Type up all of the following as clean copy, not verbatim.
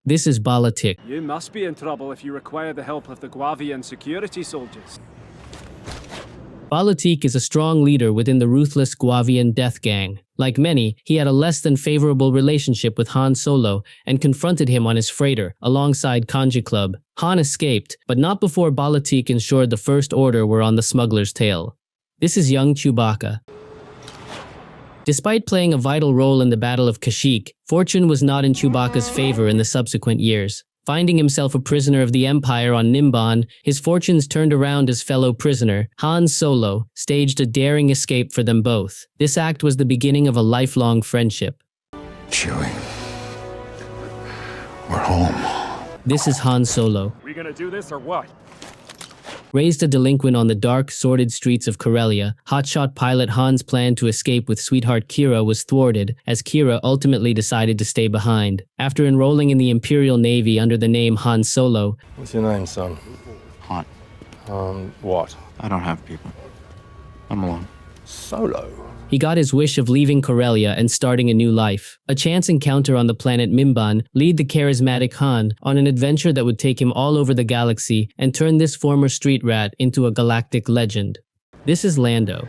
This is Balatik. You must be in trouble if you require the help of the Guavian security soldiers. Balatik is a strong leader within the ruthless Guavian death gang. Like many, he had a less than favorable relationship with Han Solo and confronted him on his freighter, alongside Kanji Club. Han escaped, but not before Balatik ensured the First Order were on the smuggler's tail. This is young Chewbacca. Despite playing a vital role in the Battle of Kashyyyk, fortune was not in Chewbacca's favor in the subsequent years. Finding himself a prisoner of the Empire on Mimban, his fortunes turned around as fellow prisoner, Han Solo, staged a daring escape for them both. This act was the beginning of a lifelong friendship. Chewie, we're home. This is Han Solo. We gonna do this or what? Raised a delinquent on the dark, sordid streets of Corellia, hotshot pilot Han's plan to escape with sweetheart Kira was thwarted, as Kira ultimately decided to stay behind. After enrolling in the Imperial Navy under the name Han Solo, What's your name, son? Han. What? I don't have people. I'm alone. Solo? he got his wish of leaving Corellia and starting a new life. A chance encounter on the planet Mimban led the charismatic Han on an adventure that would take him all over the galaxy and turn this former street rat into a galactic legend. This is Lando.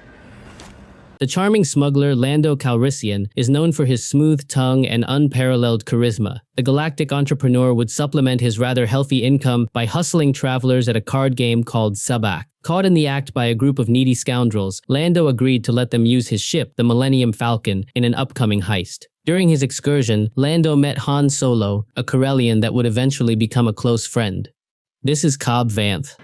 The charming smuggler Lando Calrissian is known for his smooth tongue and unparalleled charisma. The galactic entrepreneur would supplement his rather healthy income by hustling travelers at a card game called Sabacc. Caught in the act by a group of needy scoundrels, Lando agreed to let them use his ship, the Millennium Falcon, in an upcoming heist. During his excursion, Lando met Han Solo, a Corellian that would eventually become a close friend. This is Cobb Vanth.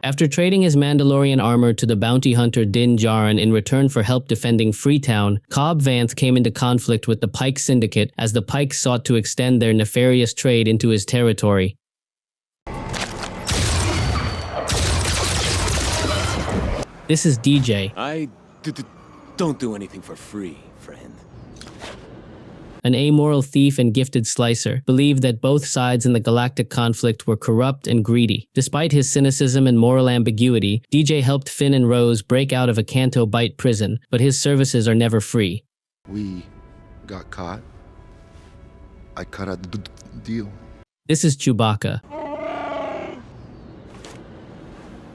After trading his Mandalorian armor to the bounty hunter Din Djarin in return for help defending Freetown, Cobb Vanth came into conflict with the Pike Syndicate as the Pikes sought to extend their nefarious trade into his territory. This is DJ. I don't do anything for free, friend. An amoral thief and gifted slicer, believed that both sides in the galactic conflict were corrupt and greedy. Despite his cynicism and moral ambiguity, DJ helped Finn and Rose break out of a Canto Bight prison, but his services are never free. We got caught. I cut out the deal. This is Chewbacca.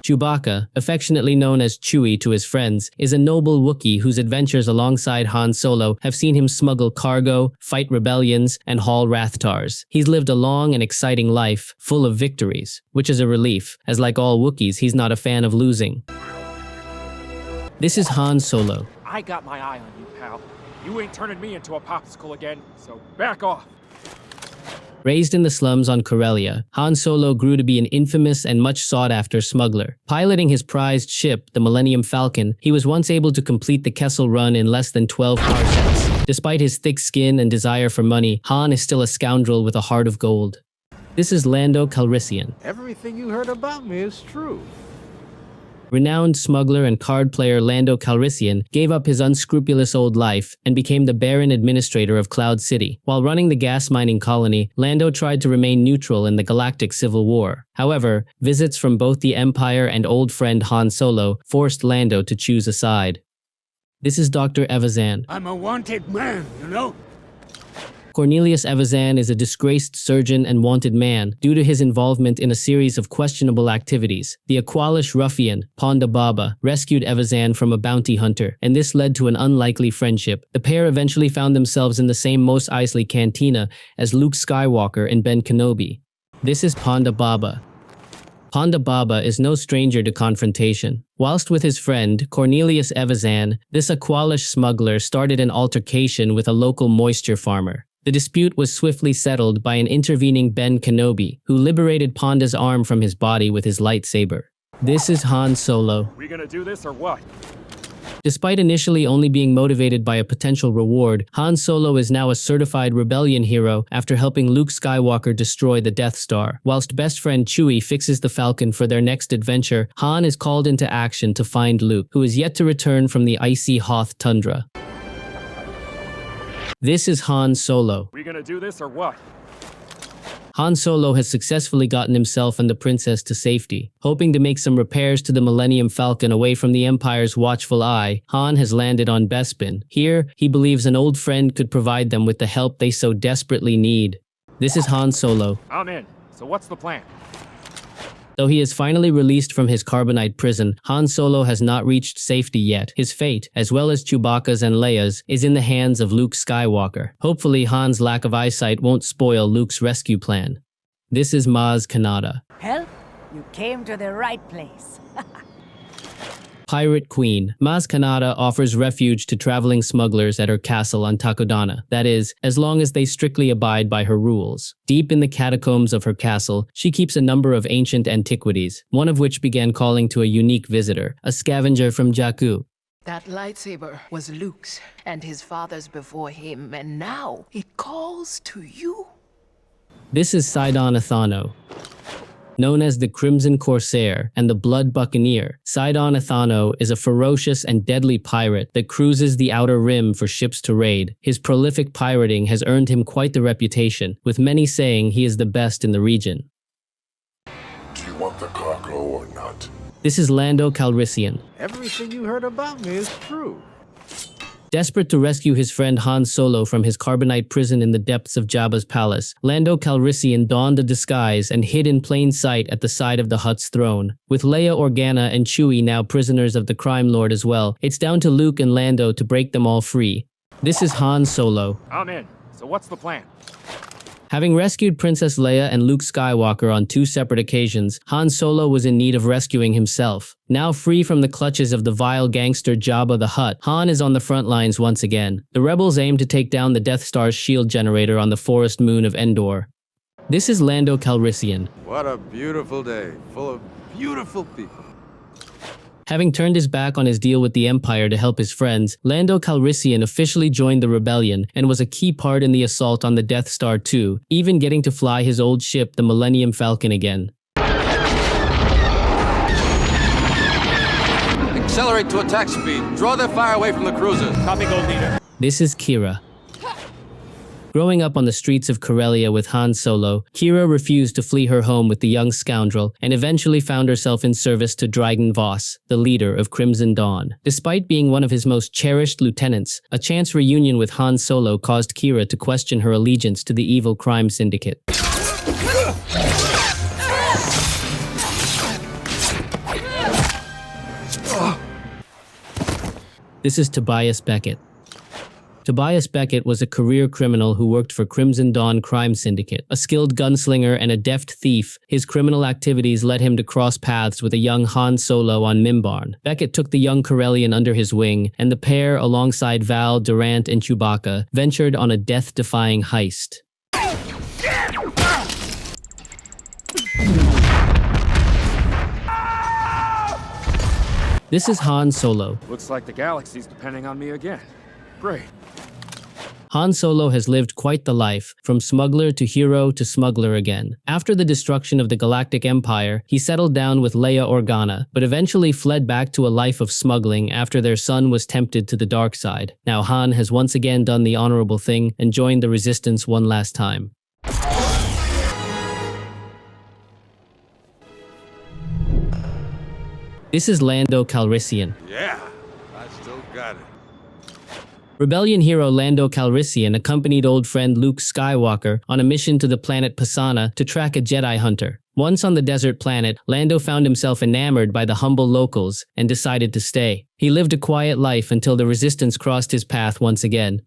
Chewbacca, affectionately known as Chewie to his friends, is a noble Wookiee whose adventures alongside Han Solo have seen him smuggle cargo, fight rebellions, and haul Rathtars. He's lived a long and exciting life, full of victories, which is a relief, as like all Wookiees, he's not a fan of losing. This is Han Solo. I got my eye on you, pal. You ain't turning me into a popsicle again, so back off. Raised in the slums on Corellia, Han Solo grew to be an infamous and much sought-after smuggler. Piloting his prized ship, the Millennium Falcon, he was once able to complete the Kessel Run in less than 12 parsecs. Despite his thick skin and desire for money, Han is still a scoundrel with a heart of gold. This is Lando Calrissian. Everything you heard about me is true. Renowned smuggler and card player Lando Calrissian gave up his unscrupulous old life and became the Baron Administrator of Cloud City. While running the gas mining colony, Lando tried to remain neutral in the galactic civil war. However, visits from both the Empire and old friend Han Solo forced Lando to choose a side. This is Dr. Evazan. I'm a wanted man, you know? Cornelius Evazan is a disgraced surgeon and wanted man due to his involvement in a series of questionable activities. The Aqualish ruffian, Ponda Baba, rescued Evazan from a bounty hunter, and this led to an unlikely friendship. The pair eventually found themselves in the same Mos Eisley cantina as Luke Skywalker and Ben Kenobi. This is Ponda Baba. Ponda Baba is no stranger to confrontation. Whilst with his friend, Cornelius Evazan, this Aqualish smuggler started an altercation with a local moisture farmer. The dispute was swiftly settled by an intervening Ben Kenobi, who liberated Ponda's arm from his body with his lightsaber. This is Han Solo. We gonna do this or what? Despite initially only being motivated by a potential reward, Han Solo is now a certified rebellion hero after helping Luke Skywalker destroy the Death Star. Whilst best friend Chewie fixes the Falcon for their next adventure, Han is called into action to find Luke, who is yet to return from the icy Hoth tundra. This is Han Solo. We gonna do this or what? Han Solo has successfully gotten himself and the princess to safety. Hoping to make some repairs to the Millennium Falcon away from the Empire's watchful eye, Han has landed on Bespin. Here, he believes an old friend could provide them with the help they so desperately need. This is Han Solo. I'm in. So what's the plan? Though he is finally released from his carbonite prison, Han Solo has not reached safety yet. His fate, as well as Chewbacca's and Leia's, is in the hands of Luke Skywalker. Hopefully, Han's lack of eyesight won't spoil Luke's rescue plan. This is Maz Kanata, Well, you came to the right place. Pirate Queen. Maz Kanata offers refuge to traveling smugglers at her castle on Takodana. That is, as long as they strictly abide by her rules. Deep in the catacombs of her castle, she keeps a number of ancient antiquities, one of which began calling to a unique visitor, a scavenger from Jakku. That lightsaber was Luke's and his father's before him, and now it calls to you. This is Sidon Athano. Known as the Crimson Corsair and the Blood Buccaneer, Sidon Athano is a ferocious and deadly pirate that cruises the Outer Rim for ships to raid. His prolific pirating has earned him quite the reputation, with many saying he is the best in the region. Do you want the cargo or not? This is Lando Calrissian. Everything you heard about me is true. Desperate to rescue his friend Han Solo from his carbonite prison in the depths of Jabba's palace, Lando Calrissian donned a disguise and hid in plain sight at the side of the Hutt's throne. With Leia Organa and Chewie now prisoners of the Crime Lord as well, it's down to Luke and Lando to break them all free. This is Han Solo. I'm in. So what's the plan? Having rescued Princess Leia and Luke Skywalker on 2 separate occasions, Han Solo was in need of rescuing himself. Now free from the clutches of the vile gangster Jabba the Hutt, Han is on the front lines once again. The rebels aim to take down the Death Star's shield generator on the forest moon of Endor. This is Lando Calrissian. What a beautiful day, full of beautiful people. Having turned his back on his deal with the Empire to help his friends, Lando Calrissian officially joined the rebellion and was a key part in the assault on the Death Star 2, even getting to fly his old ship, the Millennium Falcon, again. Accelerate to attack speed. Draw their fire away from the cruisers. Copy, Gold Leader. This is Kira. Growing up on the streets of Corellia with Han Solo, Kira refused to flee her home with the young scoundrel and eventually found herself in service to Dryden Voss, the leader of Crimson Dawn. Despite being one of his most cherished lieutenants, a chance reunion with Han Solo caused Kira to question her allegiance to the evil crime syndicate. This is Tobias Beckett. Tobias Beckett was a career criminal who worked for Crimson Dawn Crime Syndicate. A skilled gunslinger and a deft thief, his criminal activities led him to cross paths with a young Han Solo on Mimbarn. Beckett took the young Corellian under his wing, and the pair, alongside Val, Durant, and Chewbacca, ventured on a death-defying heist. This is Han Solo. Looks like the galaxy's depending on me again. Great. Han Solo has lived quite the life, from smuggler to hero to smuggler again. After the destruction of the Galactic Empire, he settled down with Leia Organa, but eventually fled back to a life of smuggling after their son was tempted to the dark side. Now Han has once again done the honorable thing and joined the Resistance one last time. This is Lando Calrissian. Yeah, I still got it. Rebellion hero Lando Calrissian accompanied old friend Luke Skywalker on a mission to the planet Pasana to track a Jedi hunter. Once on the desert planet, Lando found himself enamored by the humble locals and decided to stay. He lived a quiet life until the Resistance crossed his path once again.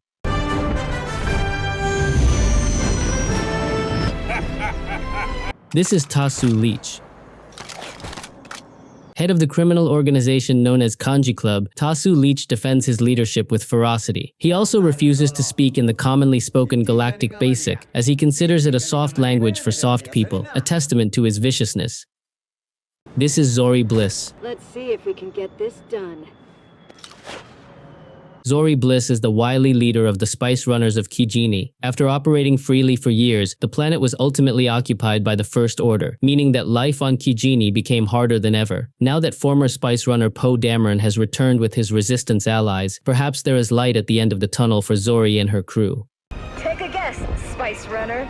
This is Tasu Leech. Head of the criminal organization known as Kanji Club, Tasu Leech defends his leadership with ferocity. He also refuses to speak in the commonly spoken Galactic Basic, as he considers it a soft language for soft people, a testament to his viciousness. This is Zori Bliss. Let's see if we can get this done. Zori Bliss is the wily leader of the Spice Runners of Kijini. After operating freely for years, the planet was ultimately occupied by the First Order, meaning that life on Kijini became harder than ever. Now that former Spice Runner Poe Dameron has returned with his Resistance allies, perhaps there is light at the end of the tunnel for Zori and her crew. Take a guess, Spice Runner.